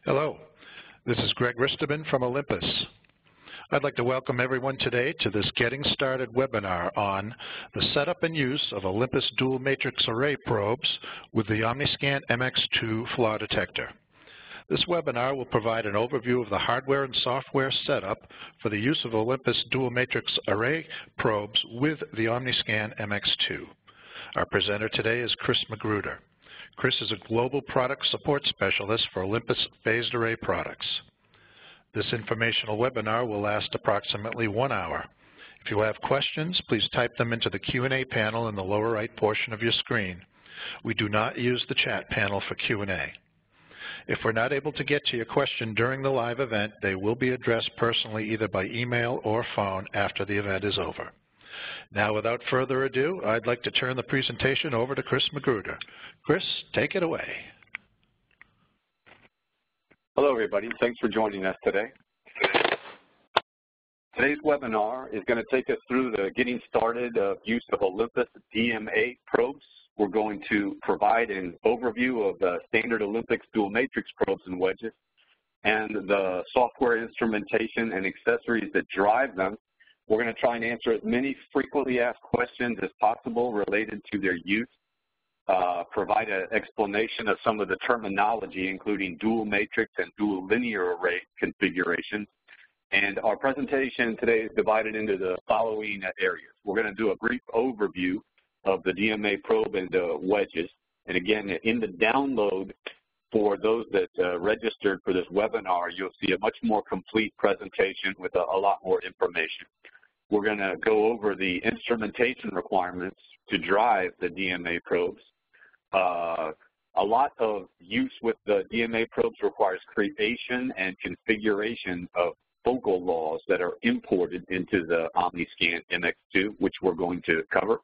Hello, this is Greg Risteman from Olympus. I'd like to welcome everyone today to this Getting Started webinar on the setup and use of Olympus dual matrix array probes with the OmniScan MX2 Flaw detector. This webinar will provide an overview of the hardware and software setup for the use of Olympus dual matrix array probes with the OmniScan MX2. Our presenter today is Chris Magruder. Chris is a global product support specialist for Olympus phased array products. This informational webinar will last approximately 1 hour. If you have questions, please type them into the Q&A panel in the lower right portion of your screen. We do not use the chat panel for Q&A. If we're not able to get to your question during the live event, they will be addressed personally either by email or phone after the event is over. Now, without further ado, I'd like to turn the presentation over to Chris Magruder. Chris, take it away. Hello, everybody. Thanks for joining us today. Today's webinar is going to take us through the getting started use of Olympus DMA probes. We're going to provide an overview of the standard Olympus dual matrix probes and wedges and the software instrumentation and accessories that drive them. We're going to try and answer as many frequently asked questions as possible related to their use, provide an explanation of some of the terminology, including dual matrix and dual linear array configurations. And our presentation today is divided into the following areas. We're going to do a brief overview of the DMA probe and the wedges. And again, in the download for those that registered for this webinar, you'll see a much more complete presentation with a lot more information. We're going to go over the instrumentation requirements to drive the DMA probes. A lot of use with the DMA probes requires creation and configuration of focal laws that are imported into the OmniScan MX2, which we're going to cover.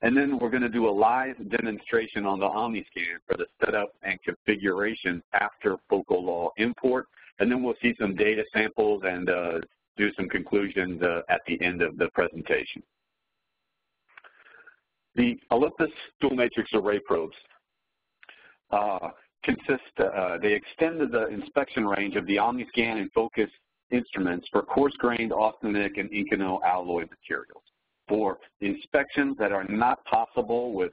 And then we're going to do a live demonstration on the OmniScan for the setup and configuration after focal law import. And then we'll see some data samples and do some conclusions at the end of the presentation. The Olympus dual matrix array probes they extend the inspection range of the OmniScan and Focus instruments for coarse-grained austenitic and Inconel alloy materials. For inspections that are not possible with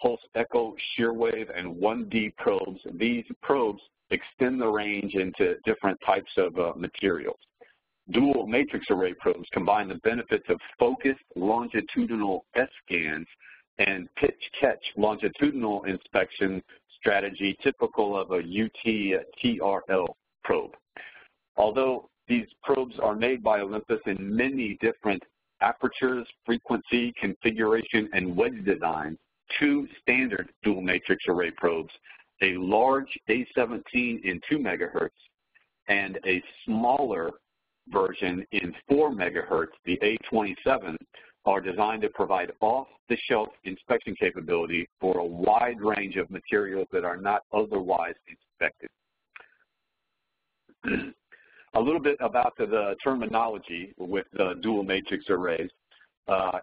pulse echo, shear wave, and 1D probes, these probes extend the range into different types of materials. Dual matrix array probes combine the benefits of focused longitudinal S-scans and pitch-catch longitudinal inspection strategy typical of a UT TRL probe. Although these probes are made by Olympus in many different apertures, frequency, configuration, and wedge designs, two standard dual matrix array probes, a large A17 in 2 megahertz and a smaller version in 4 megahertz, the A27, are designed to provide off-the-shelf inspection capability for a wide range of materials that are not otherwise inspected. A little bit about the terminology with the dual matrix arrays.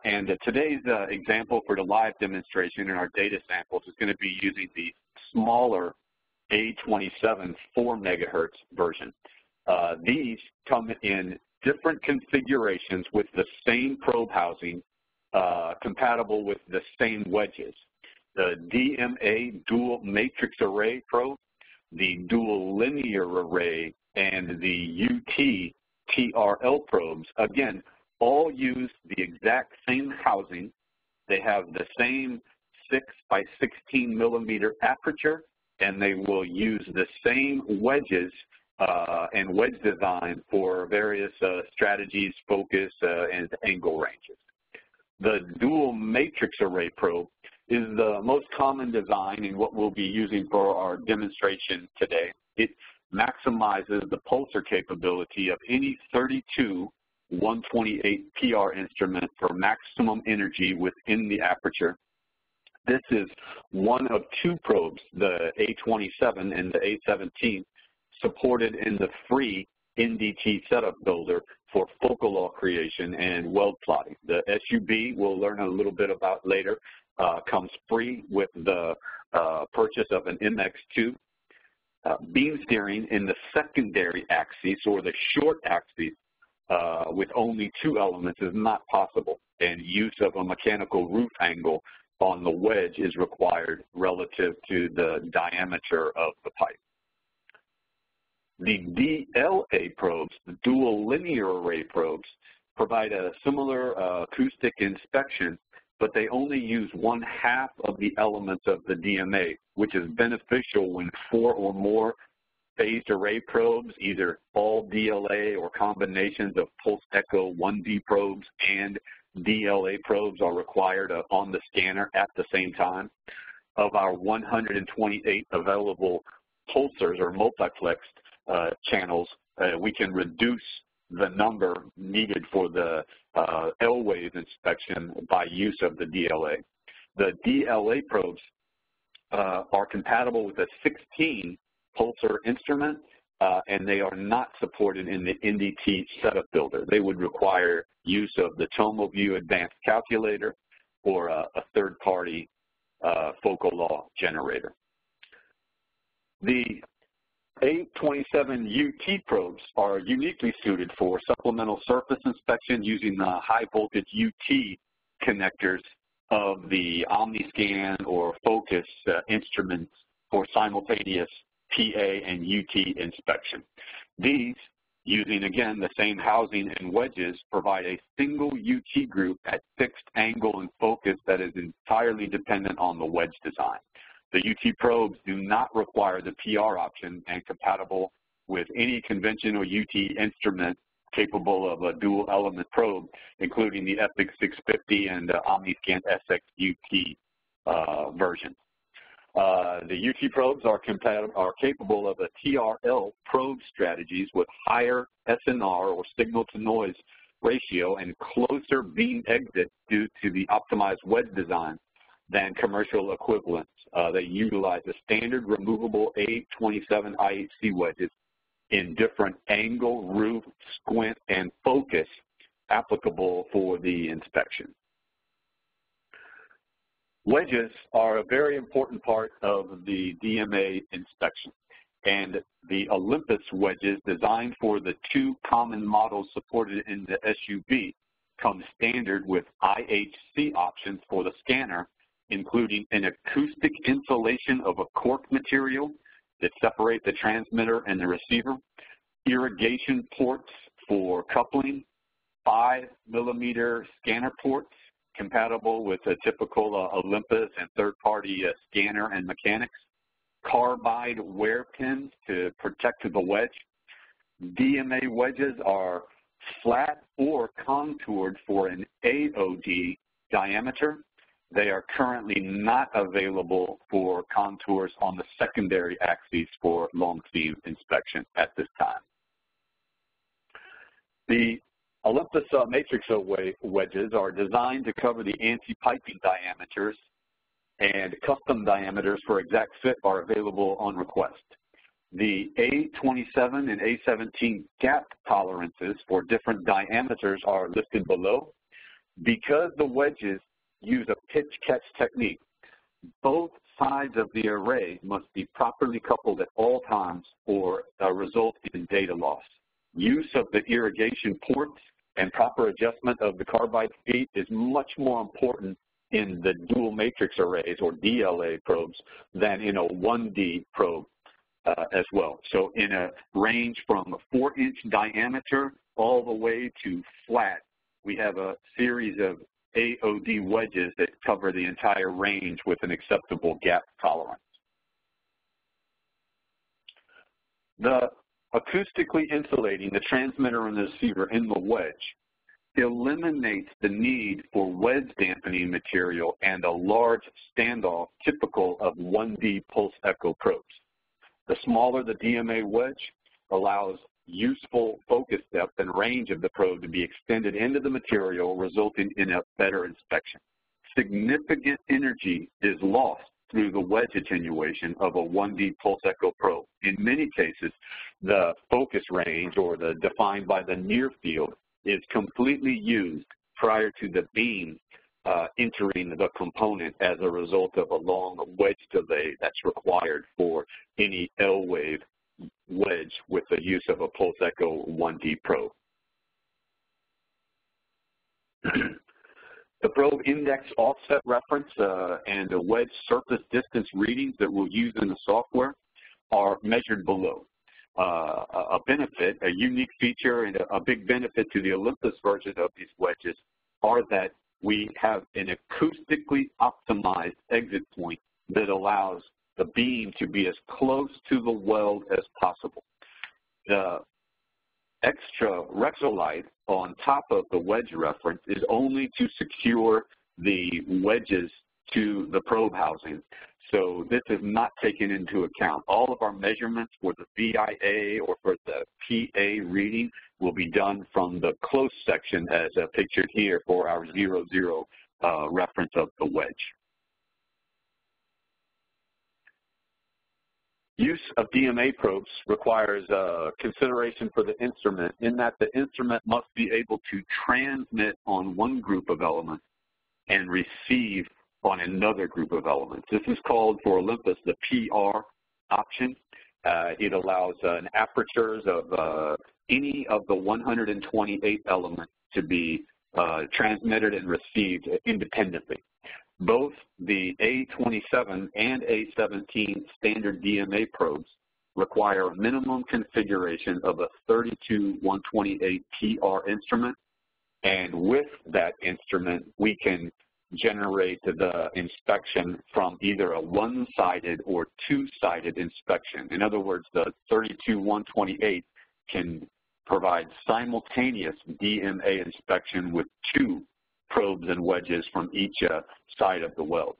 And today's example for the live demonstration in our data samples is going to be using the smaller A27 4 megahertz version. These come in different configurations with the same probe housing compatible with the same wedges. The DMA dual matrix array probe, the dual linear array, and the UT TRL probes, again, all use the exact same housing. They have the same 6 by 16 millimeter aperture, and they will use the same wedges and wedge design for various strategies, focus, and angle ranges. The dual matrix array probe is the most common design in what we'll be using for our demonstration today. It maximizes the pulsar capability of any 32 128 PR instrument for maximum energy within the aperture. This is one of two probes, the A27 and the A17, supported in the free NDT setup builder for focal law creation and weld plotting. The SUB, we'll learn a little bit about later, comes free with the purchase of an MX2. Beam steering in the secondary axis or the short axis with only 2 elements is not possible, and use of a mechanical roof angle on the wedge is required relative to the diameter of the pipe. The DLA probes, the dual linear array probes, provide a similar acoustic inspection, but they only use 1/2 of the elements of the DMA, which is beneficial when 4 or more phased array probes, either all DLA or combinations of pulse echo 1D probes and DLA probes are required on the scanner at the same time. Of our 128 available pulsars or multiplexed channels, we can reduce the number needed for the L-wave inspection by use of the DLA. The DLA probes are compatible with a 16 pulsar instrument, and they are not supported in the NDT setup builder. They would require use of the TomoView advanced calculator or a third-party focal law generator. The 827 UT probes are uniquely suited for supplemental surface inspection using the high voltage UT connectors of the OmniScan or Focus instruments for simultaneous PA and UT inspection. These, using again the same housing and wedges, provide a single UT group at fixed angle and focus that is entirely dependent on the wedge design. The UT probes do not require the PR option and compatible with any conventional UT instrument capable of a dual element probe, including the EPIC 650 and the OmniScan SX UT version. The UT probes are capable of a TRL probe strategies with higher SNR or signal to noise ratio and closer beam exit due to the optimized wedge design than commercial equivalents. They utilize the standard removable 827 IHC wedges in different angle, roof, squint, and focus applicable for the inspection. Wedges are a very important part of the DMA inspection, and the Olympus wedges designed for the 2 common models supported in the SUV come standard with IHC options for the scanner, including an acoustic insulation of a cork material that separate the transmitter and the receiver, irrigation ports for coupling, 5mm scanner ports compatible with a typical Olympus and third-party scanner and mechanics, carbide wear pins to protect the wedge. DMA wedges are flat or contoured for an AOD diameter. They are currently not available for contours on the secondary axis for long seam inspection at this time. The Olympus matrix wedges are designed to cover the anti-piping diameters, and custom diameters for exact fit are available on request. The A27 and A17 gap tolerances for different diameters are listed below. Because the wedges use a pitch-catch technique, both sides of the array must be properly coupled at all times or result in data loss. Use of the irrigation ports and proper adjustment of the carbide feet is much more important in the dual matrix arrays or DLA probes than in a 1D probe as well. So in a range from a 4-inch diameter all the way to flat, we have a series of AOD wedges that cover the entire range with an acceptable gap tolerance. The acoustically insulating the transmitter and the receiver in the wedge eliminates the need for wedge dampening material and a large standoff typical of 1D pulse echo probes. The smaller the DMA wedge allows useful focus depth and range of the probe to be extended into the material, resulting in a better inspection. Significant energy is lost through the wedge attenuation of a 1D pulse echo probe. In many cases, the focus range, or the defined by the near field, is completely used prior to the beam entering the component as a result of a long wedge delay that's required for any L-wave wedge with the use of a Pulse Echo 1D probe. The probe index offset reference and the wedge surface distance readings that we'll use in the software are measured below. A benefit, a unique feature, and a big benefit to the Olympus version of these wedges are that we have an acoustically optimized exit point that allows the beam to be as close to the weld as possible. The extra Rexolite on top of the wedge reference is only to secure the wedges to the probe housing. So this is not taken into account. All of our measurements for the VIA or for the PA reading will be done from the close section as pictured here for our 0-0 reference of the wedge. Use of DMA probes requires consideration for the instrument in that the instrument must be able to transmit on one group of elements and receive on another group of elements. This is called for Olympus the PR option. It allows an apertures of any of the 128 elements to be transmitted and received independently. Both the A27 and A17 standard DMA probes require a minimum configuration of a 32-128 PR instrument, and with that instrument we can generate the inspection from either a one-sided or two-sided inspection. In other words, the 32-128 can provide simultaneous DMA inspection with two probes and wedges from each side of the weld.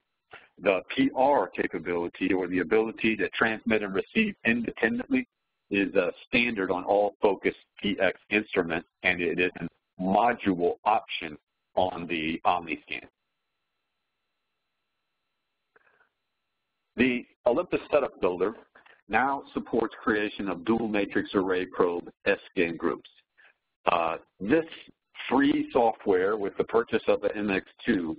The PR capability, or the ability to transmit and receive independently, is a standard on all Focus PX instruments, and it is a module option on the OmniScan. The Olympus Setup Builder now supports creation of dual matrix array probe S-scan groups. This free software with the purchase of the MX2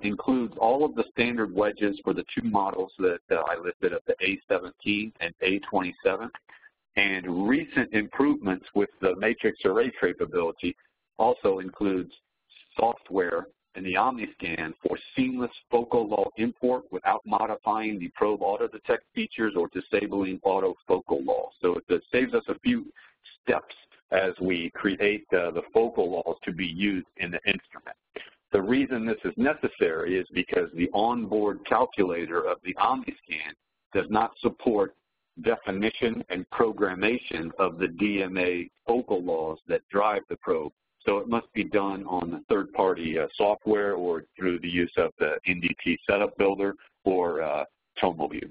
includes all of the standard wedges for the two models that I listed at the A17 and A27, and recent improvements with the matrix array capability also includes software in the OmniScan for seamless focal law import without modifying the probe auto-detect features or disabling autofocal law. So it saves us a few steps as we create the focal laws to be used in the instrument. The reason this is necessary is because the onboard calculator of the OmniScan does not support definition and programmation of the DMA focal laws that drive the probe. So it must be done on the third-party software or through the use of the NDT Setup Builder or TomoView.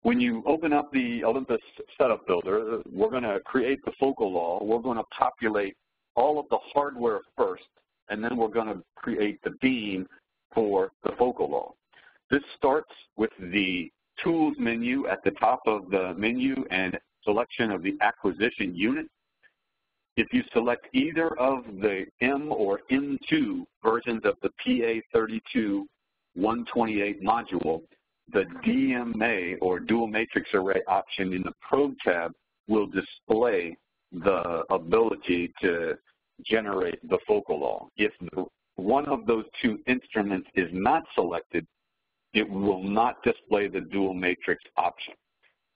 When you open up the Olympus Setup Builder, we're going to create the focal law. We're going to populate all of the hardware first, and then we're going to create the beam for the focal law. This starts with the Tools menu at the top of the menu and selection of the acquisition unit. If you select either of the M or M2 versions of the PA32-128 module, the DMA or dual matrix array option in the probe tab will display the ability to generate the focal law. If one of those two instruments is not selected, it will not display the dual matrix option.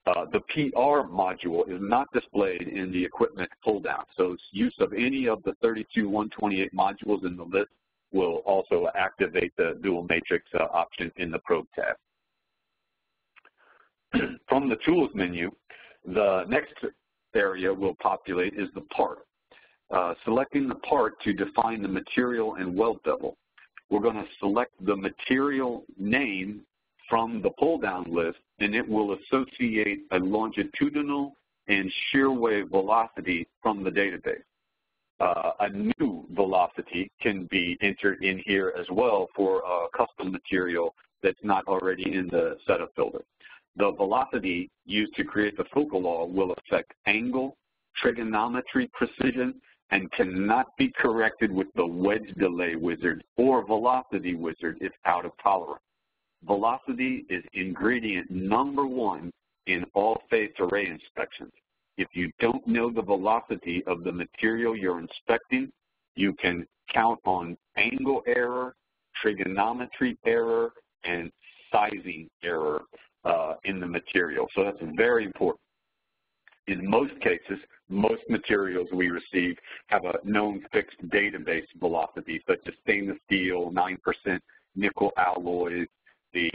The PR module is not displayed in the equipment pull down, so use of any of the 32-128 modules in the list will also activate the dual matrix option in the probe tab. From the Tools menu, the next area we'll populate is the part. Selecting the part to define the material and weld bevel. We're going to select the material name from the pull-down list, and it will associate a longitudinal and shear wave velocity from the database. A new velocity can be entered in here as well for a custom material that's not already in the setup builder. The velocity used to create the focal law will affect angle, trigonometry precision, and cannot be corrected with the wedge delay wizard or velocity wizard if out of tolerance. Velocity is ingredient number one in all face array inspections. If you don't know the velocity of the material you're inspecting, you can count on angle error, trigonometry error, and sizing error in the material. So that's very important. In most cases, most materials we receive have a known fixed database velocity, such as stainless steel, 9% nickel alloys, the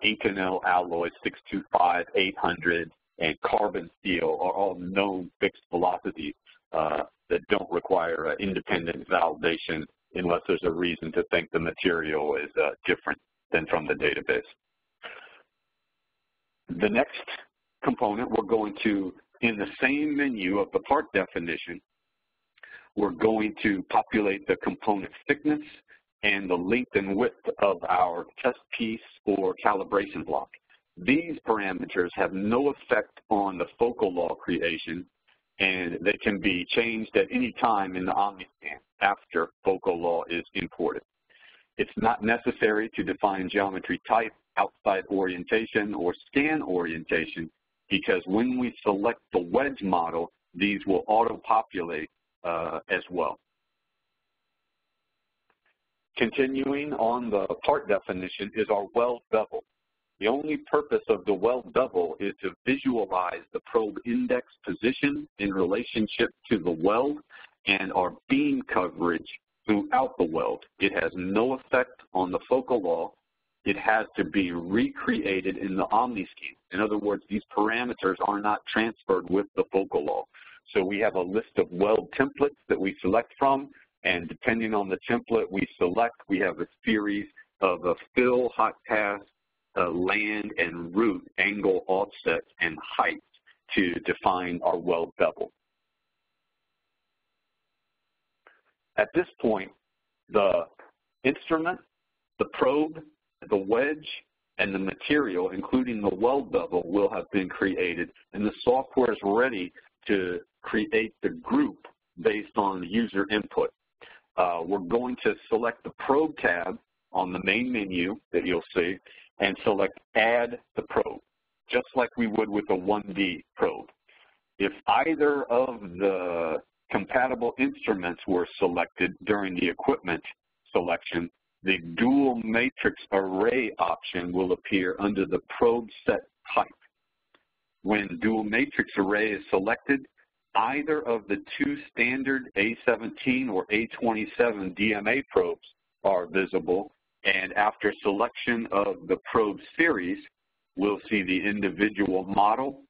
Inconel alloys 625, 800, and carbon steel are all known fixed velocities that don't require independent validation unless there's a reason to think the material is different than from the database. The next component we're going to, in the same menu of the part definition, we're going to populate the component thickness and the length and width of our test piece or calibration block. These parameters have no effect on the focal law creation, and they can be changed at any time in the OmniScan after focal law is imported. It's not necessary to define geometry type, outside orientation, or scan orientation, because when we select the wedge model, these will auto-populate as well. Continuing on the part definition is our weld bevel. The only purpose of the weld bevel is to visualize the probe index position in relationship to the weld and our beam coverage throughout the weld. It has no effect on the focal law. It has to be recreated in the OmniScan. In other words, these parameters are not transferred with the focal law. So we have a list of weld templates that we select from, and depending on the template we select, we have a series of a fill, hot pass, land, and root angle offsets and heights to define our weld bevel. At this point, the instrument, the probe, the wedge, and the material, including the weld bevel, will have been created, and the software is ready to create the group based on user input. We're going to select the probe tab on the main menu that you'll see and select Add the Probe, just like we would with a 1D probe. If either of the compatible instruments were selected during the equipment selection, the dual matrix array option will appear under the probe set type. When dual matrix array is selected, either of the two standard A17 or A27 DMA probes are visible, and after selection of the probe series, we'll see the individual model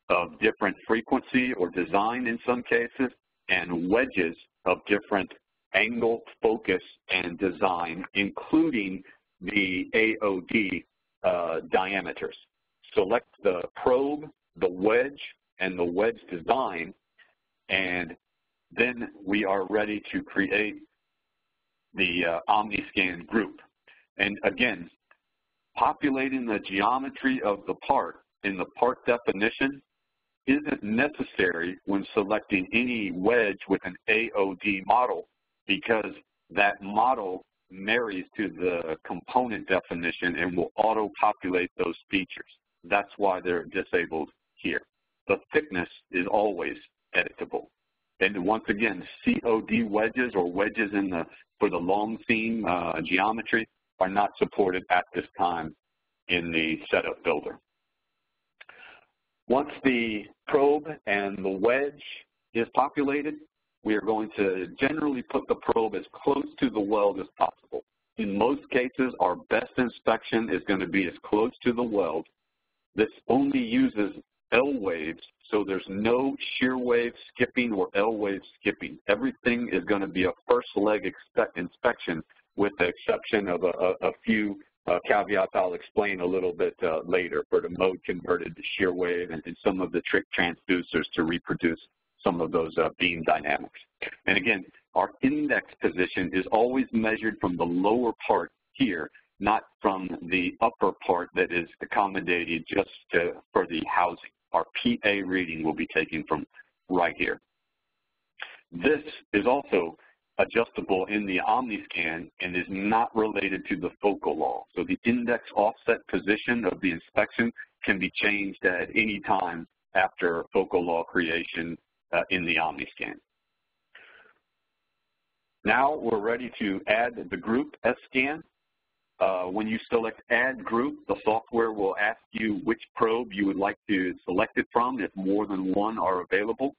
of different frequency or design in some cases, and wedges of different angle, focus, and design, including the AOD diameters. Select the probe, the wedge, and the wedge design, and then we are ready to create the OmniScan group. And again, populating the geometry of the part in the part definition isn't necessary when selecting any wedge with an AOD model, because that model marries to the component definition and will auto-populate those features. That's why they're disabled here. The thickness is always editable. And once again, COD wedges or wedges for the long seam geometry are not supported at this time in the setup builder. Once the probe and the wedge is populated, we are going to generally put the probe as close to the weld as possible. In most cases, our best inspection is going to be as close to the weld. This only uses L waves, so there's no shear wave skipping or L wave skipping. Everything is going to be a first leg inspection, with the exception of a few caveats I'll explain a little bit later for the mode converted to shear wave and some of the trick transducers to reproduce some of those beam dynamics. And again, our index position is always measured from the lower part here, not from the upper part that is accommodated just for the housing. Our PA reading will be taken from right here. This is also adjustable in the OmniScan and is not related to the focal law. So the index offset position of the inspection can be changed at any time after focal law creation in the OmniScan. Now we're ready to add the group S-Scan. When you select Add Group, the software will ask you which probe you would like to select it from if more than one are available.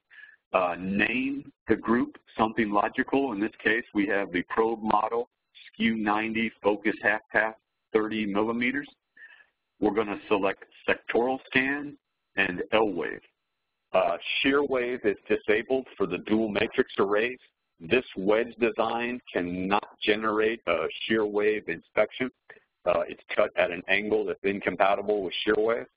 Name the group something logical. In this case, we have the probe model, skew 90, focus half path 30 millimeters. We're going to select sectoral scan and L-wave. Shear wave is disabled for the dual matrix arrays. This wedge design cannot generate a shear wave inspection. It's cut at an angle that's incompatible with shear wave.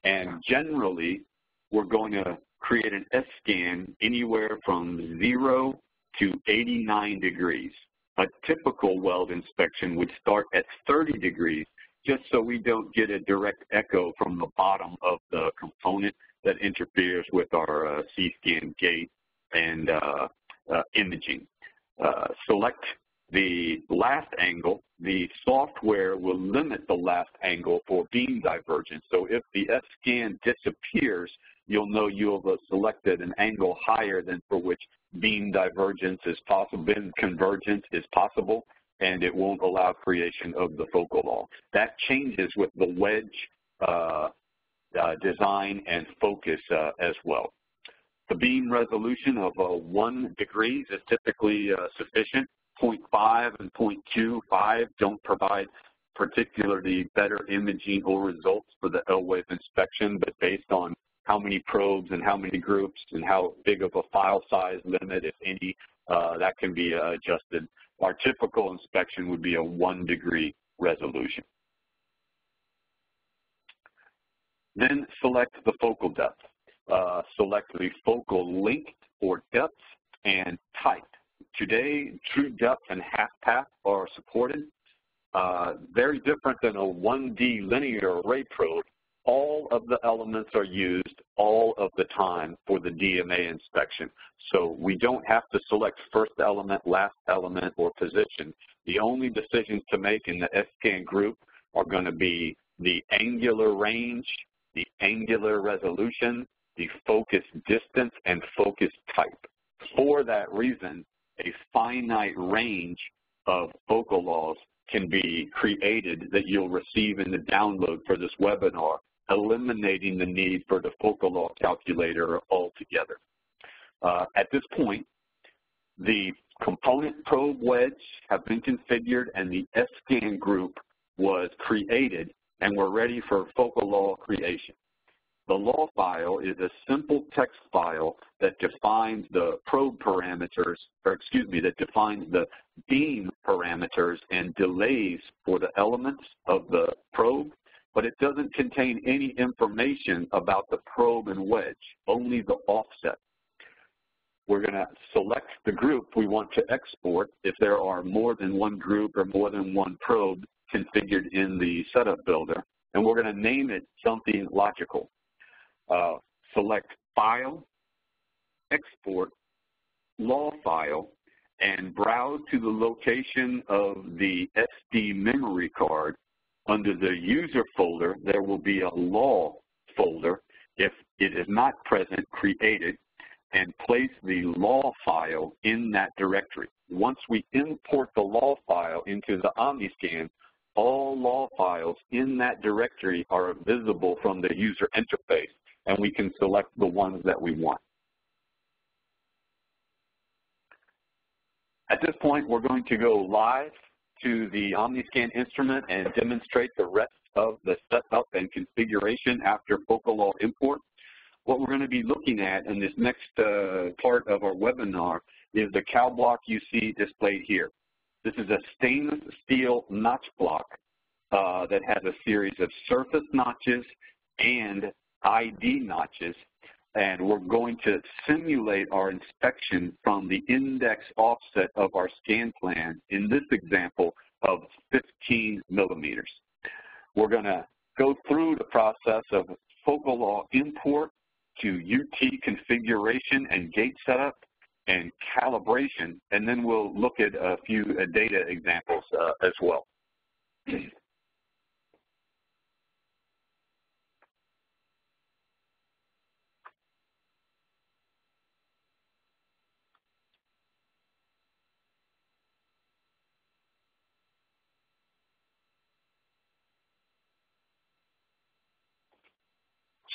And generally, we're going to create an S-scan anywhere from 0 to 89 degrees. A typical weld inspection would start at 30 degrees, just so we don't get a direct echo from the bottom of the component that interferes with our C-scan gate and imaging. Select the last angle. The software will limit the last angle for beam divergence. So if the S-scan disappears, you'll know you have selected an angle higher than for which beam divergence is possible, beam convergence is possible, and it won't allow creation of the focal law. That changes with the wedge design and focus as well. The beam resolution of 1 degree is typically sufficient. 0.5 and 0.25 don't provide particularly better imaging or results for the L-wave inspection, but based on how many probes and how many groups and how big of a file size limit, if any, that can be adjusted. Our typical inspection would be a 1 degree resolution. Then select the focal depth. Select the focal length or depth and type. Today, true depth and half path are supported. Very different than a 1D linear array probe. All of the elements are used all of the time for the DMA inspection. So we don't have to select first element, last element, or position. The only decisions to make in the S-scan group are going to be the angular range, the angular resolution, the focus distance, and focus type. For that reason, a finite range of focal laws can be created that you'll receive in the download for this webinar, eliminating the need for the focal law calculator altogether. At this point, the component probe wedge have been configured and the S-scan group was created, and we're ready for focal law creation. The law file is a simple text file that defines the probe parameters, or excuse me, that defines the beam parameters and delays for the elements of the probe, but it doesn't contain any information about the probe and wedge, only the offset. We're going to select the group we want to export if there are more than one group or more than one probe configured in the setup builder, and we're going to name it something logical. Select File, Export, Law File, and browse to the location of the SD memory card. Under the User folder, there will be a Law folder. If it is not present, create it and place the law file in that directory. Once we import the law file into the OmniScan, all law files in that directory are visible from the user interface, and we can select the ones that we want. At this point, we're going to go live to the OmniScan instrument and demonstrate the rest of the setup and configuration after focal law import. What we're going to be looking at in this next part of our webinar is the cow block you see displayed here. This is a stainless steel notch block that has a series of surface notches and ID notches, and we're going to simulate our inspection from the index offset of our scan plan, in this example of 15 millimeters. We're going to go through the process of focal law import to UT configuration and gate setup, and calibration, and then we'll look at a few data examples as well.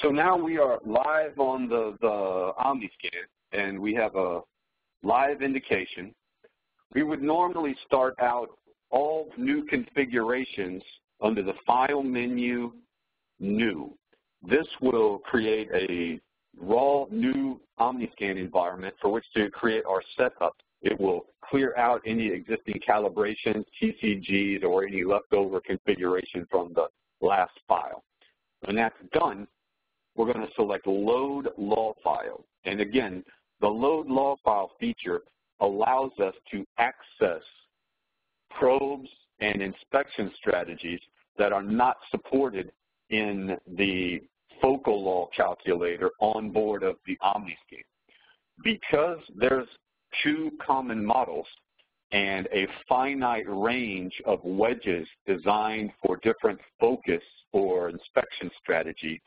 So now we are live on the OmniScan, and we have a live indication. We would normally start out all new configurations under the File menu, New. This will create a raw new OmniScan environment for which to create our setup. It will clear out any existing calibrations, TCGs, or any leftover configuration from the last file. When that's done, we're going to select Load Law File. And again, the Load Law File feature allows us to access probes and inspection strategies that are not supported in the focal law calculator on board of the OmniScan. Because there's two common models and a finite range of wedges designed for different focus or inspection strategy,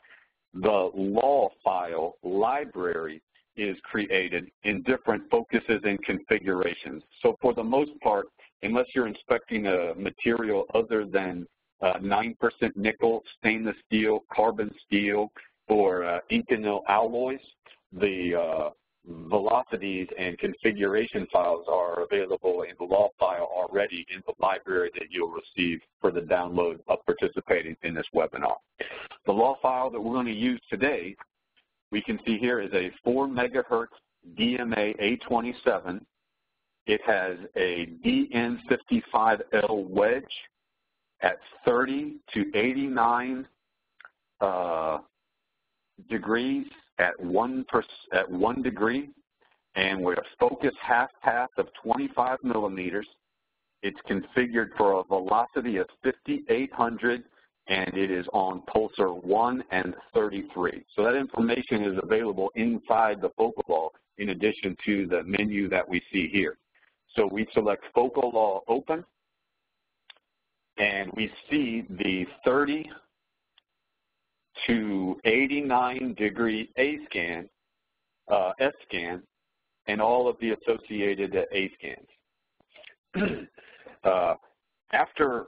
the law file library is created in different focuses and configurations. So for the most part, unless you're inspecting a material other than 9% nickel, stainless steel, carbon steel, or Inconel alloys, the velocities and configuration files are available in the law file already in the library that you'll receive for the download of participating in this webinar. The law file that we're going to use today, we can see here, is a 4 megahertz DMA A27. It has a DN55L wedge at 30 to 89 degrees at 1 degree, and with a focus half path of 25 millimeters. It's configured for a velocity of 5,800, and it is on pulsar 1 and 33. So that information is available inside the focal law in addition to the menu that we see here. So we select focal law open, and we see the 30 to 89 degree S-scan, and all of the associated A-scans. After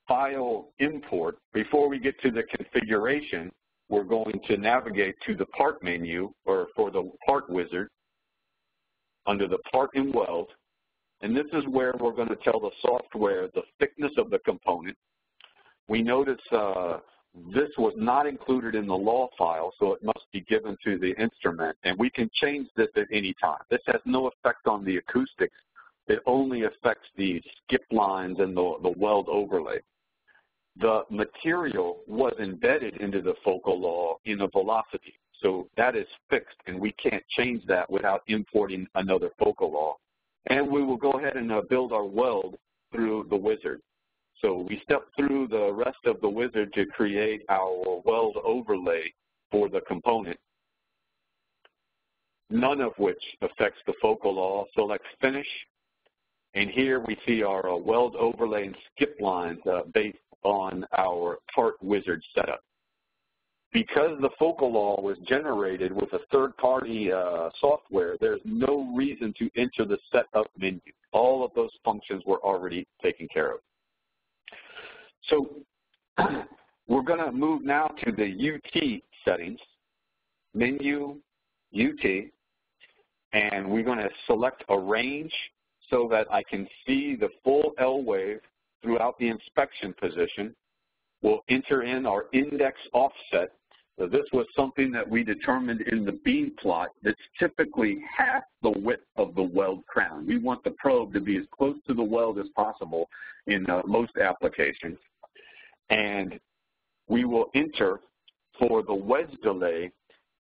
file import, before we get to the configuration, we're going to navigate to the part menu, or for the part wizard, under the part and weld, and this is where we're going to tell the software the thickness of the component. We notice this was not included in the law file, so it must be given to the instrument, and we can change this at any time. This has no effect on the acoustics. It only affects the skip lines and the weld overlay. The material was embedded into the focal law in a velocity, so that is fixed, and we can't change that without importing another focal law. And we will go ahead and build our weld through the wizard. So we step through the rest of the wizard to create our weld overlay for the component, none of which affects the focal law. Select Finish, and here we see our weld overlay and skip lines based on our part wizard setup. Because the focal law was generated with a third-party software, there's no reason to enter the setup menu. All of those functions were already taken care of. So we're going to move now to the UT settings, menu, UT, and we're going to select a range so that I can see the full L wave throughout the inspection position. We'll enter in our index offset. So this was something that we determined in the beam plot that's typically half the width of the weld crown. We want the probe to be as close to the weld as possible in most applications. And we will enter for the wedge delay,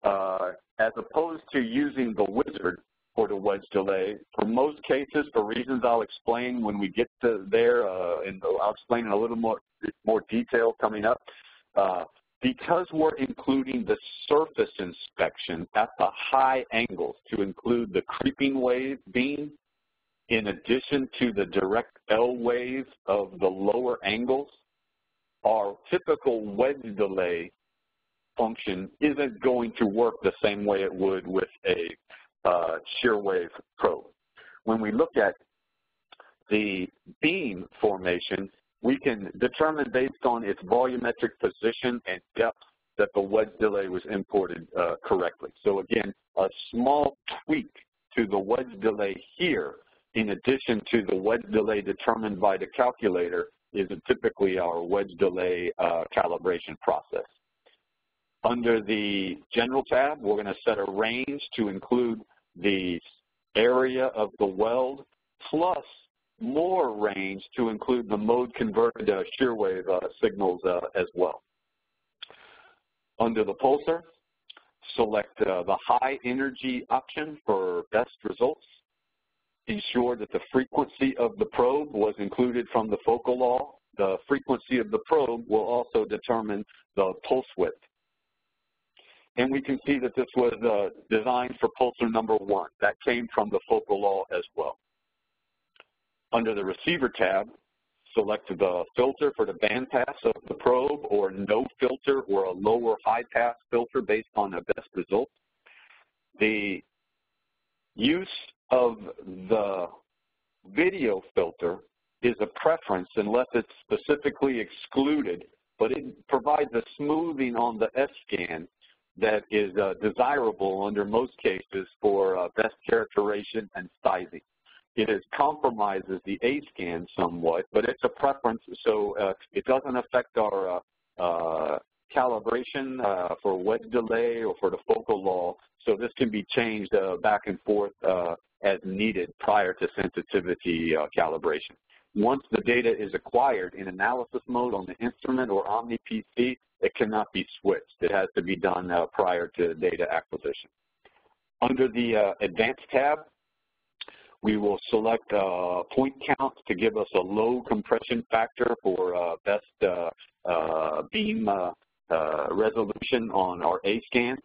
as opposed to using the wizard for the wedge delay. For most cases, for reasons I'll explain when we get to there, and I'll explain in a little more detail coming up, because we're including the surface inspection at the high angles to include the creeping wave beam, in addition to the direct L wave of the lower angles, our typical wedge delay function isn't going to work the same way it would with a shear wave probe. When we look at the beam formation, we can determine based on its volumetric position and depth that the wedge delay was imported correctly. So again, a small tweak to the wedge delay here, in addition to the wedge delay determined by the calculator, is typically our wedge delay calibration process. Under the General tab, we're going to set a range to include the area of the weld plus more range to include the mode converted shear wave signals as well. Under the pulsar, select the high energy option for best results. Ensure that the frequency of the probe was included from the focal law. The frequency of the probe will also determine the pulse width. And we can see that this was designed for pulsar number 1. That came from the focal law as well. Under the receiver tab, select the filter for the bandpass of the probe, or no filter, or a lower high pass filter based on the best result. The use of the video filter is a preference unless it's specifically excluded, but it provides a smoothing on the S-scan that is desirable under most cases for best characterization and sizing. It compromises the A-scan somewhat, but it's a preference, so it doesn't affect our calibration for wedge delay or for the focal law, so this can be changed back and forth as needed prior to sensitivity calibration. Once the data is acquired in analysis mode on the instrument or OmniPC, it cannot be switched. It has to be done prior to data acquisition. Under the Advanced tab, we will select point count to give us a low compression factor for best beam resolution on our A-scan.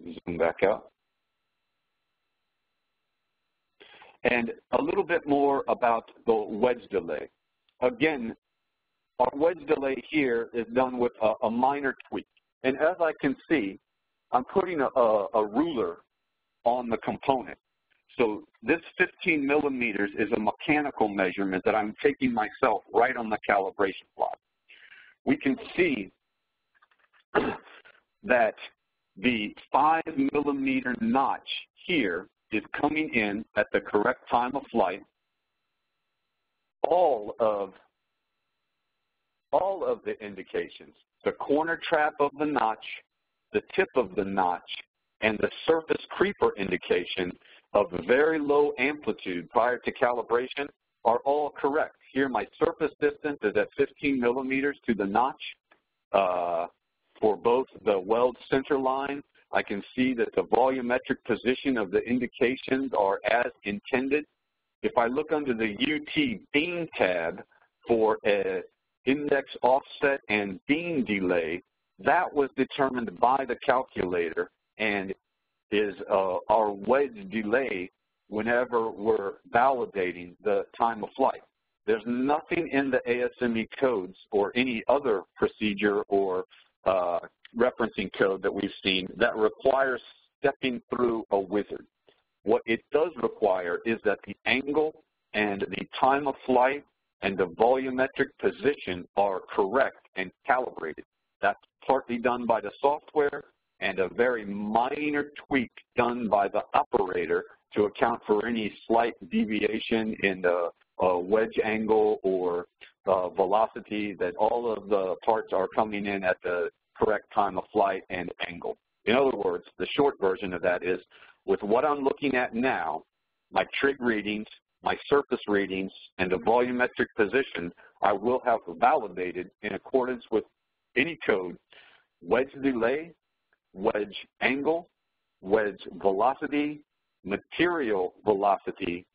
Zoom back out. And a little bit more about the wedge delay. Again, our wedge delay here is done with a minor tweak. And as I can see, I'm putting a ruler on the component. So this 15 millimeters is a mechanical measurement that I'm taking myself right on the calibration plot. We can see that the 5 millimeter notch here is coming in at the correct time of flight. All of the indications, the corner trap of the notch, the tip of the notch, and the surface creeper indication of very low amplitude prior to calibration are all correct. Here my surface distance is at 15 millimeters to the notch. For both the weld center line, I can see that the volumetric position of the indications are as intended. If I look under the UT beam tab for an index offset and beam delay, that was determined by the calculator and is our wedge delay whenever we're validating the time of flight. There's nothing in the ASME codes or any other procedure or referencing code that we've seen that requires stepping through a wizard. What it does require is that the angle and the time of flight and the volumetric position are correct and calibrated. That's partly done by the software and a very minor tweak done by the operator to account for any slight deviation in the wedge angle or velocity, that all of the parts are coming in at the correct time of flight and angle. In other words, the short version of that is, with what I'm looking at now, my trig readings, my surface readings, and the volumetric position, I will have validated in accordance with any code, wedge delay, wedge angle, wedge velocity, material velocity,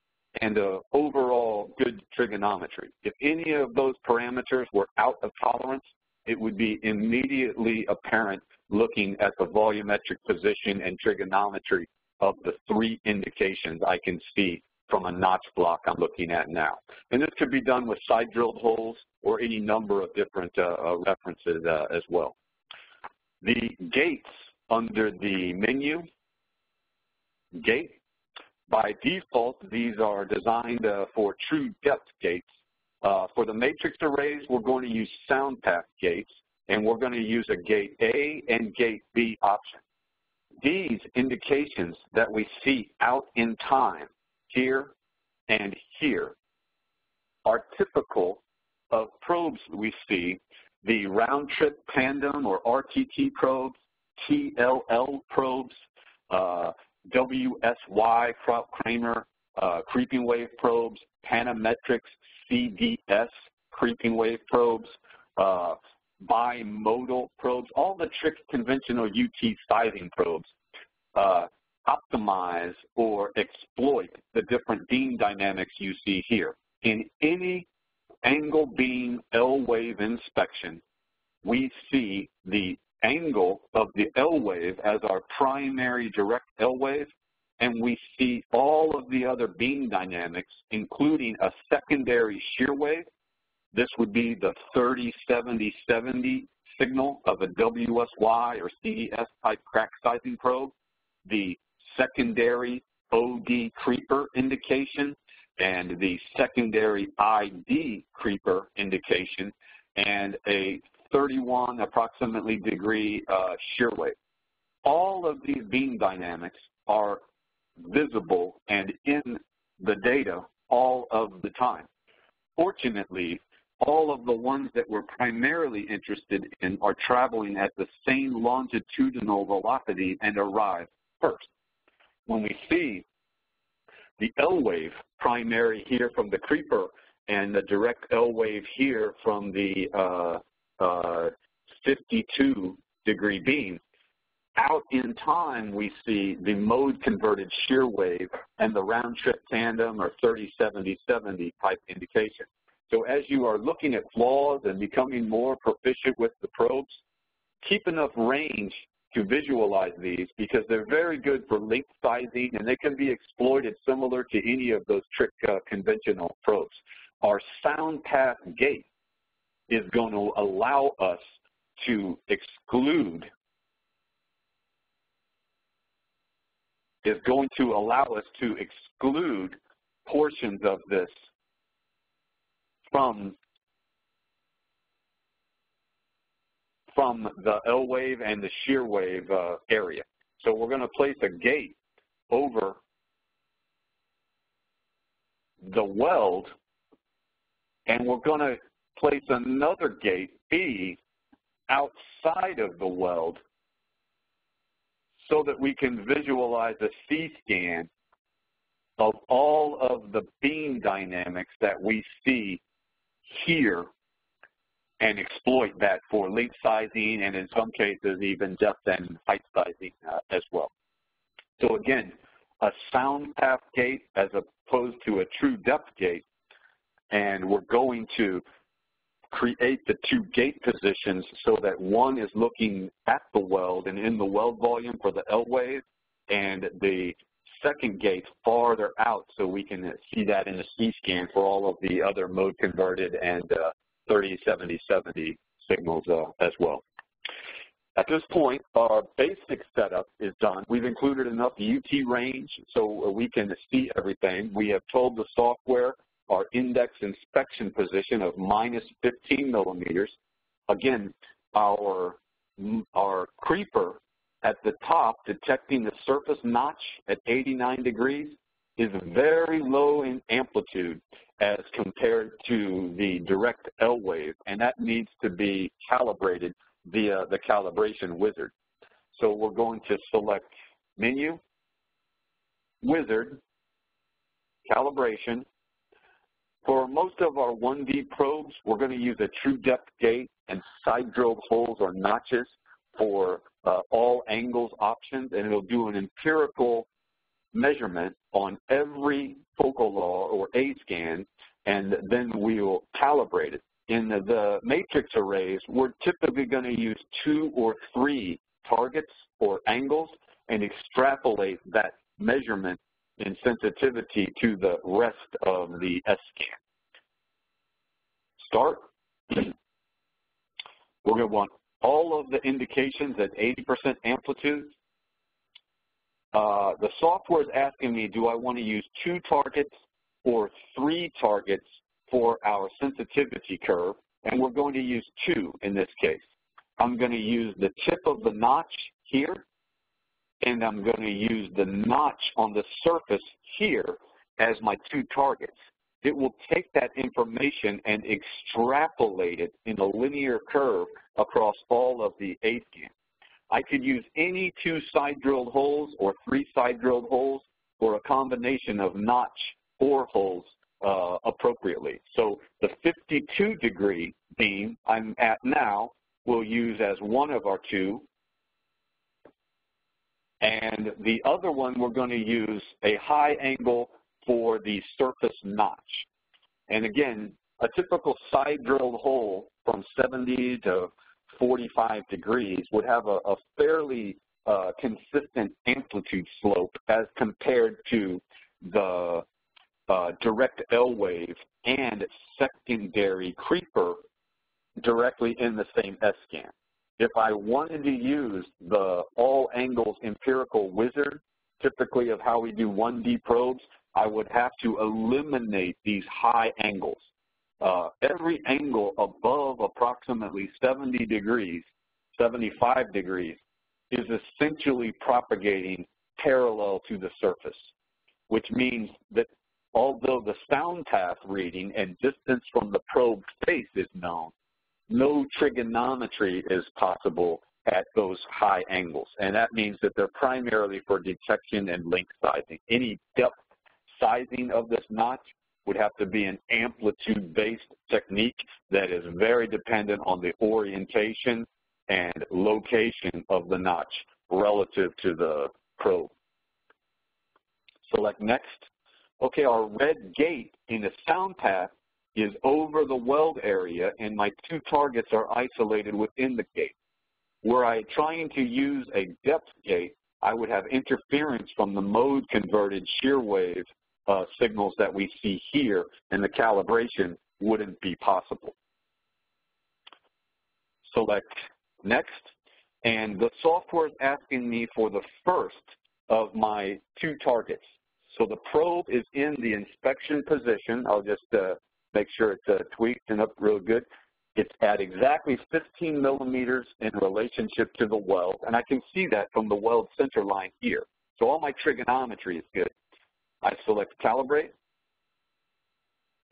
and overall good trigonometry. If any of those parameters were out of tolerance, it would be immediately apparent looking at the volumetric position and trigonometry of the 3 indications I can see from a notch block I'm looking at now. And this could be done with side drilled holes or any number of different references as well. The gates under the menu, gate, by default, these are designed for true depth gates. For the matrix arrays, we're going to use sound path gates, and we're going to use a gate A and gate B option. These indications that we see out in time, here and here, are typical of probes we see, the round trip tandem or RTT probes, TLL probes, WSY Kramer creeping wave probes, Panametrics CDS creeping wave probes, bimodal probes, all the trick conventional UT sizing probes optimize or exploit the different beam dynamics you see here. In any angle beam L wave inspection, we see the angle of the L wave as our primary direct L wave, and we see all of the other beam dynamics, including a secondary shear wave. This would be the 30-70-70 signal of a WSY or CDS type crack sizing probe, the secondary OD creeper indication, and the secondary ID creeper indication, and a 31 approximately degree shear wave. All of these beam dynamics are visible and in the data all of the time. Fortunately, all of the ones that we're primarily interested in are traveling at the same longitudinal velocity and arrive first. When we see the L wave primary here from the creeper and the direct L wave here from the 52 degree beam, out in time we see the mode converted shear wave and the round trip tandem or 30-70-70 type indication. So as you are looking at flaws and becoming more proficient with the probes, keep enough range to visualize these because they're very good for length sizing and they can be exploited similar to any of those trick conventional probes. Our sound path gate is going to allow us to exclude portions of this from the L wave and the shear wave area. So we're going to place a gate over the weld, and we're going to place another gate, B, outside of the weld so that we can visualize a C-scan of all of the beam dynamics that we see here and exploit that for length sizing and in some cases even depth and height sizing as well. So again, a sound path gate as opposed to a true depth gate, and we're going to create the 2 gate positions so that one is looking at the weld and in the weld volume for the L wave, and the second gate farther out so we can see that in the C-scan for all of the other mode converted and 30-70-70 signals as well. At this point, our basic setup is done. We've included enough UT range so we can see everything. We have told the software our index inspection position of -15 millimeters. Again, our creeper at the top detecting the surface notch at 89 degrees is very low in amplitude as compared to the direct L wave, and that needs to be calibrated via the calibration wizard. So we're going to select Menu, Wizard, Calibration. For most of our 1D probes, we're going to use a true depth gate and side drilled holes or notches for all angles options, and it'll do an empirical measurement on every focal law or A scan, and then we'll calibrate it. In the matrix arrays, we're typically going to use 2 or 3 targets or angles and extrapolate that measurement in sensitivity to the rest of the S-scan. Start. We're going to want all of the indications at 80% amplitude. The software is asking me, do I want to use 2 targets or 3 targets for our sensitivity curve, and we're going to use 2 in this case. I'm going to use the tip of the notch here, and I'm going to use the notch on the surface here as my 2 targets. It will take that information and extrapolate it in a linear curve across all of the A-scan. I could use any 2 side-drilled holes or 3 side-drilled holes or a combination of notch or holes appropriately. So the 52-degree beam I'm at now we'll use as one of our 2, and the other one we're going to use a high angle for the surface notch. And again, a typical side-drilled hole from 70 to 45 degrees would have a fairly consistent amplitude slope as compared to the direct L wave and secondary creeper directly in the same S-scan. If I wanted to use the all angles empirical wizard, typically of how we do 1D probes, I would have to eliminate these high angles. Every angle above approximately 70 degrees, 75 degrees, is essentially propagating parallel to the surface, which means that although the sound path reading and distance from the probe face is known, no trigonometry is possible at those high angles. And that means that they're primarily for detection and length sizing. Any depth sizing of this notch would have to be an amplitude-based technique that is very dependent on the orientation and location of the notch relative to the probe. Select next. Okay, our red gate in the sound path is over the weld area, and my 2 targets are isolated within the gate. Were I trying to use a depth gate, I would have interference from the mode-converted shear wave signals that we see here, and the calibration wouldn't be possible. Select next, and the software is asking me for the first of my 2 targets. So the probe is in the inspection position. I'll just make sure it's tweaked and up real good. It's at exactly 15 millimeters in relationship to the weld, and I can see that from the weld center line here. So all my trigonometry is good. I select calibrate,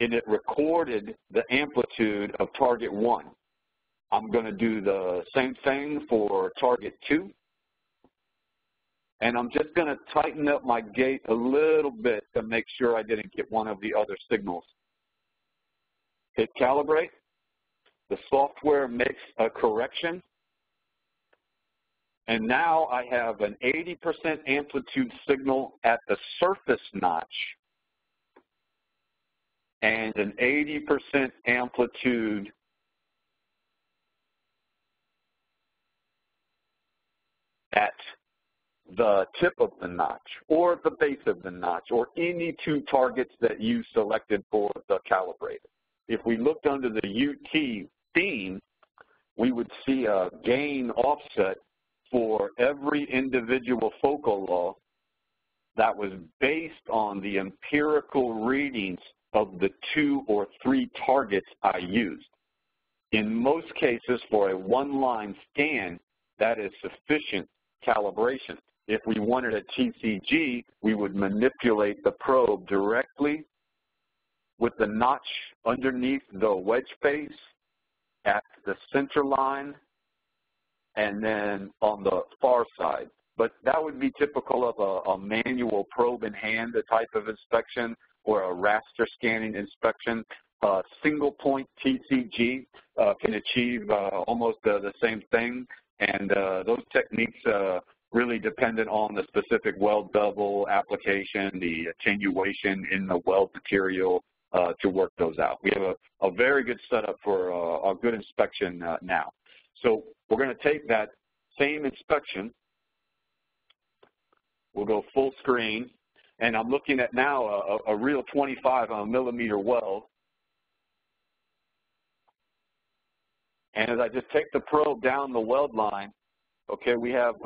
and it recorded the amplitude of target 1. I'm going to do the same thing for target 2. And I'm just going to tighten up my gate a little bit to make sure I didn't get one of the other signals. Hit calibrate. The software makes a correction. And now I have an 80% amplitude signal at the surface notch and an 80% amplitude at the tip of the notch or the base of the notch or any 2 targets that you selected for the calibrator. If we looked under the UT theme, we would see a gain offset for every individual focal law that was based on the empirical readings of the 2 or 3 targets I used. In most cases, for a one-line scan, that is sufficient calibration. If we wanted a TCG, we would manipulate the probe directly with the notch underneath the wedge face at the center line and then on the far side. But that would be typical of a manual probe in hand type of inspection or a raster scanning inspection. Single point TCG can achieve almost the same thing, and those techniques really dependent on the specific weld bevel application, the attenuation in the weld material to work those out. We have a very good setup for a good inspection now. So we're going to take that same inspection. We'll go full screen, and I'm looking at now a real 25 millimeter weld. And as I just take the probe down the weld line, okay, we have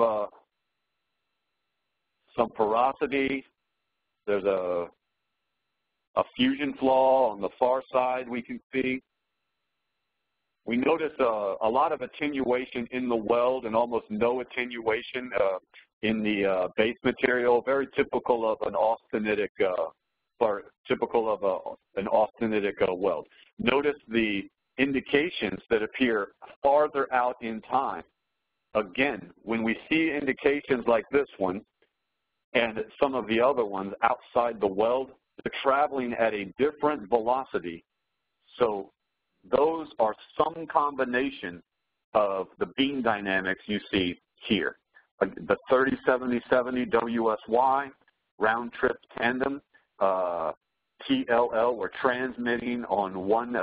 some porosity. There's a fusion flaw on the far side we can see. We notice a lot of attenuation in the weld and almost no attenuation in the base material, very typical of an austenitic weld. Notice the indications that appear farther out in time. Again, when we see indications like this one and some of the other ones outside the weld, they're traveling at a different velocity. So those are some combination of the beam dynamics you see here. The 30-70-70 WSY, round trip tandem, TLL, we're transmitting on one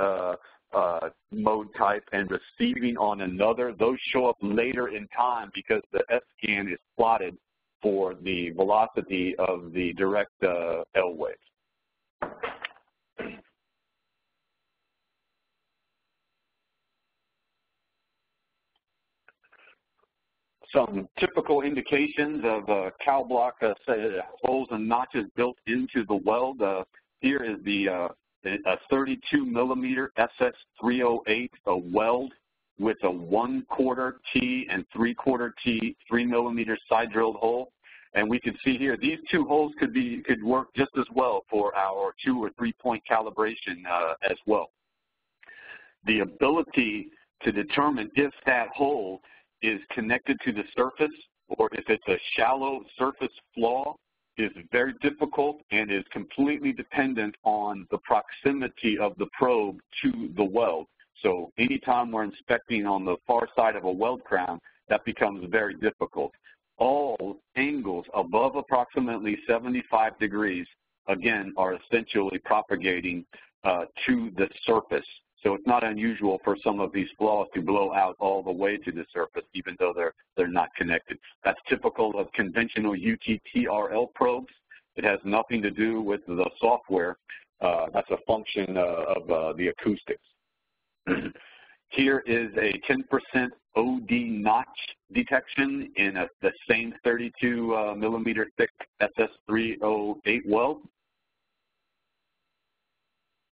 mode type and receiving on another. Those show up later in time because the S-scan is plotted for the velocity of the direct L waves. Some typical indications of cow block holes and notches built into the weld. Here is a 32 millimeter SS308 weld with a 1/4 T and 3/4 T 3 millimeter side drilled hole. And we can see here these two holes could work just as well for our 2 or 3 point calibration as well. The ability to determine if that hole is connected to the surface or if it's a shallow surface flaw is very difficult and is completely dependent on the proximity of the probe to the weld. So anytime we're inspecting on the far side of a weld crown, that becomes very difficult. All angles above approximately 75 degrees, again, are essentially propagating to the surface. So it's not unusual for some of these flaws to blow out all the way to the surface, even though they're not connected. That's typical of conventional UTTRL probes. It has nothing to do with the software. That's a function of the acoustics. Here is a 10% OD notch detection in the same 32 millimeter thick SS308 weld.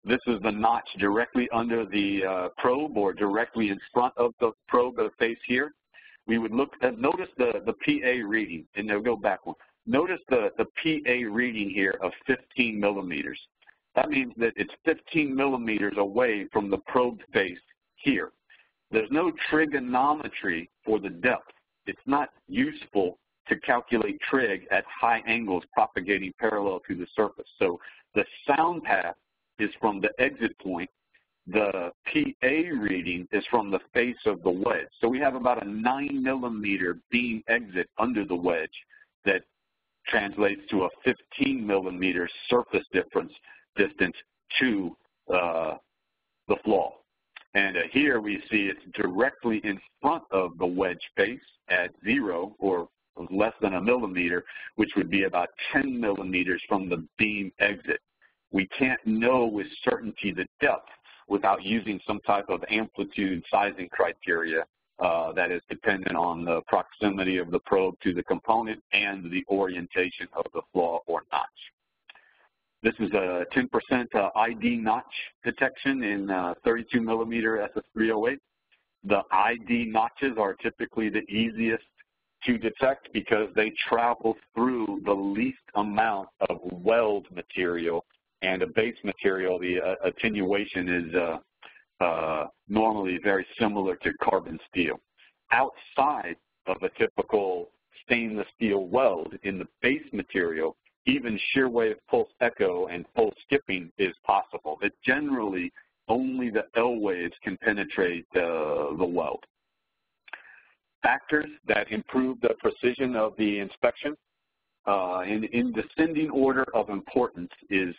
This is the notch directly under the probe or directly in front of the probe face here. We would look at, notice the PA reading, and they'll go back one. Notice the PA reading here of 15 millimeters. That means that it's 15 millimeters away from the probe face here. There's no trigonometry for the depth. It's not useful to calculate trig at high angles propagating parallel to the surface. So the sound path is from the exit point. The PA reading is from the face of the wedge. So we have about a 9 millimeter beam exit under the wedge that translates to a 15 millimeter surface distance to the flaw. And here we see it's directly in front of the wedge face at 0 or less than a millimeter, which would be about 10 millimeters from the beam exit. We can't know with certainty the depth without using some type of amplitude sizing criteria that is dependent on the proximity of the probe to the component and the orientation of the flaw or notch. This is a 10% ID notch detection in 32 millimeter SS308. The ID notches are typically the easiest to detect because they travel through the least amount of weld material, and a base material, the attenuation is normally very similar to carbon steel. Outside of a typical stainless steel weld in the base material, even shear wave pulse echo and pulse skipping is possible. But generally, only the L waves can penetrate the weld. factors that improve the precision of the inspection. In descending order of importance is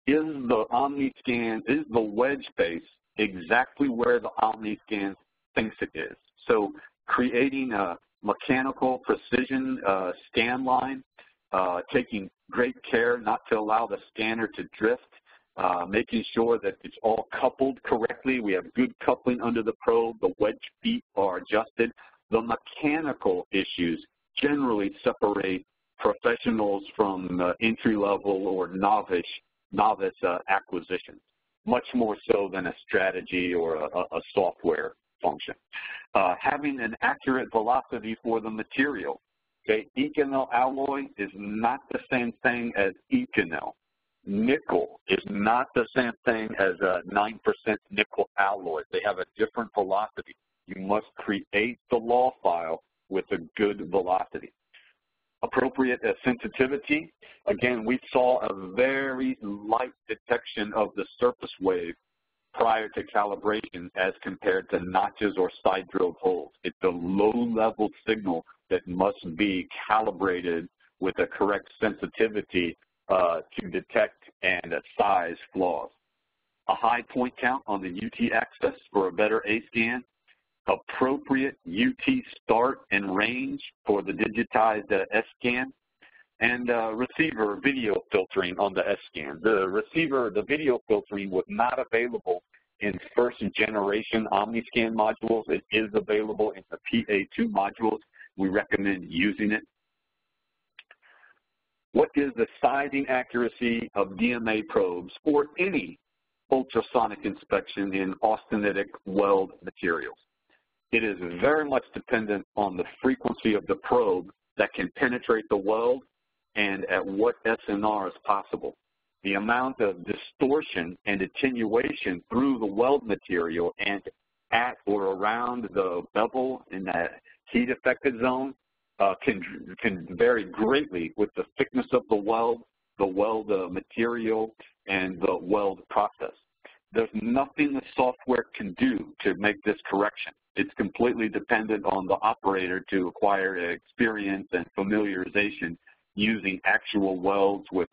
the OmniScan, is the wedge base exactly where the OmniScan thinks it is? So creating a mechanical precision scan line, taking great care not to allow the scanner to drift, making sure that it's all coupled correctly. We have good coupling under the probe. The wedge feet are adjusted. The mechanical issues generally separate professionals from entry-level or novice acquisitions, much more so than a strategy or a software function. Having an accurate velocity for the material. Okay, Inconel alloy is not the same thing as Inconel. Nickel is not the same thing as a 9% nickel alloy. They have a different velocity. You must create the law file with a good velocity. Appropriate sensitivity. Again, we saw a very light detection of the surface wave prior to calibration as compared to notches or side drilled holes. It's a low-level signal that must be calibrated with a correct sensitivity to detect and size flaws. A high point count on the UT axis for a better A-scan. Appropriate UT start and range for the digitized S-scan. And receiver video filtering on the S-scan. The video filtering was not available in first generation OmniScan modules. It is available in the PA2 modules. We recommend using it. What is the sizing accuracy of DMA probes for any ultrasonic inspection in austenitic weld materials? It is very much dependent on the frequency of the probe that can penetrate the weld and at what SNR is possible. The amount of distortion and attenuation through the weld material and at or around the bevel in that heat affected zone can vary greatly with the thickness of the weld material, and the weld process. There's nothing the software can do to make this correction. It's completely dependent on the operator to acquire experience and familiarization using actual welds with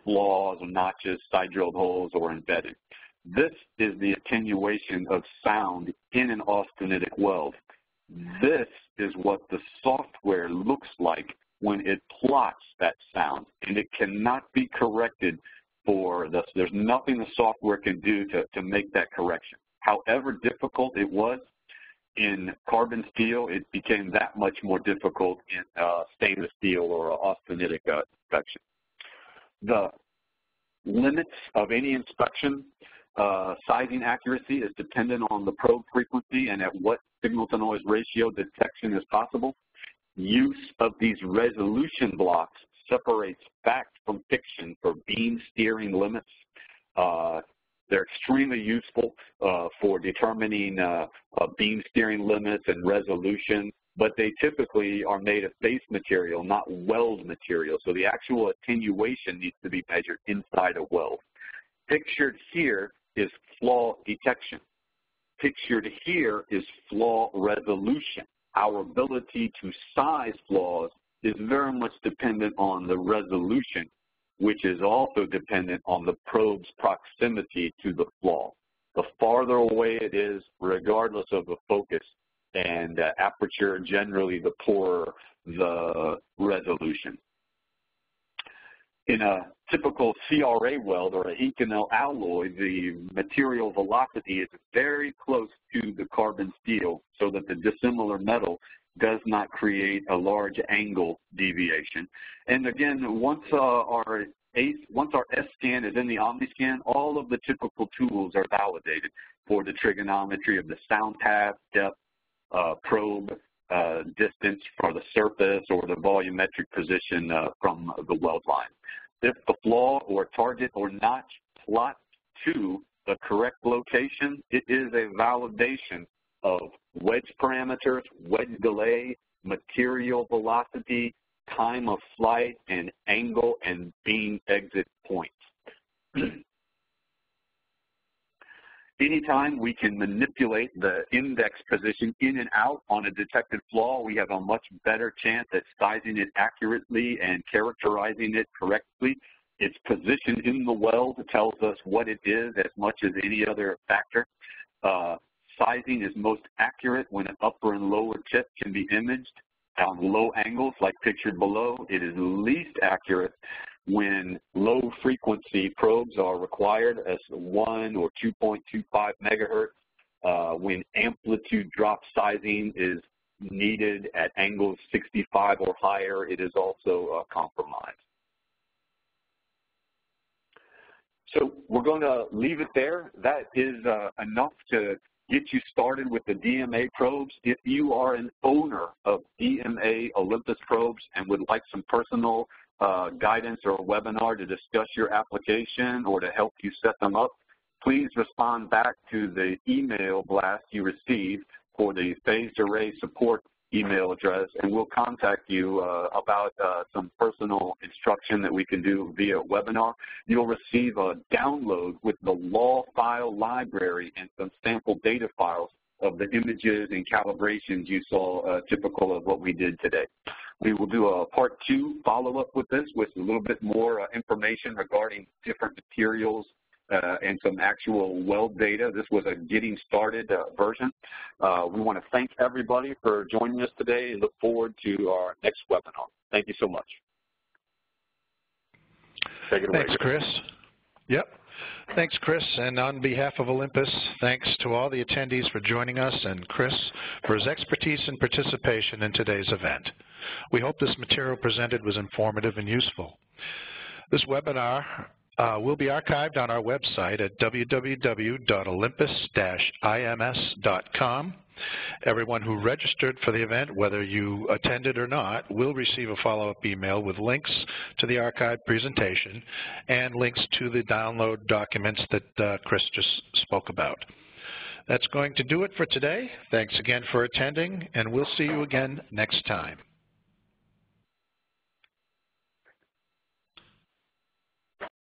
flaws, notches, side drilled holes, or embedded. This is the attenuation of sound in an austenitic weld. This is what the software looks like when it plots that sound, and it cannot be corrected for this. There's nothing the software can do to make that correction. However difficult it was in carbon steel, it became that much more difficult in stainless steel or austenitic inspection. The limits of any inspection, sizing accuracy is dependent on the probe frequency and at what signal-to-noise ratio detection is possible. Use of these resolution blocks separates fact from fiction for beam steering limits. They're extremely useful for determining beam steering limits and resolution, but they typically are made of base material, not weld material. So the actual attenuation needs to be measured inside a weld. Pictured here is flaw detection. Pictured here is flaw resolution. Our ability to size flaws is very much dependent on the resolution, which is also dependent on the probe's proximity to the flaw. The farther away it is, regardless of the focus and aperture, generally the poorer the resolution. In a typical CRA weld or a Inconel alloy, the material velocity is very close to the carbon steel so that the dissimilar metal does not create a large angle deviation. And again, once our S-scan is in the OmniScan, all of the typical tools are validated for the trigonometry of the sound path, depth, probe, distance for the surface, or the volumetric position from the weld line. If the flaw or target or notch plot to the correct location, it is a validation of wedge parameters, wedge delay, material velocity, time of flight, and angle and beam exit points. Anytime we can manipulate the index position in and out on a detected flaw, we have a much better chance at sizing it accurately and characterizing it correctly. Its position in the weld tells us what it is as much as any other factor. Sizing is most accurate when an upper and lower tip can be imaged on low angles like pictured below. It is least accurate when low frequency probes are required as 1 or 2.25 megahertz. When amplitude drop sizing is needed at angles 65 or higher, it is also compromised. So we're going to leave it there. That is enough to get you started with the DMA probes. If you are an owner of DMA Olympus probes and would like some personal guidance or a webinar to discuss your application or to help you set them up, please respond back to the email blast you received for the phased array support email address, and we'll contact you about some personal instruction that we can do via webinar. You'll receive a download with the law file library and some sample data files of the images and calibrations you saw typical of what we did today. We will do a part 2 follow-up with this with a little bit more information regarding different materials and some actual weld data. This was a getting started version. We want to thank everybody for joining us today and look forward to our next webinar. Thank you so much. Take it away. Thanks, Chris. Yep. Thanks, Chris. And on behalf of Olympus, thanks to all the attendees for joining us and Chris for his expertise and participation in today's event. We hope this material presented was informative and useful. This webinar will be archived on our website at www.olympus-ims.com. Everyone who registered for the event, whether you attended or not, will receive a follow-up email with links to the archived presentation and links to the download documents that Chris just spoke about. That's going to do it for today. Thanks again for attending, and we'll see you again next time.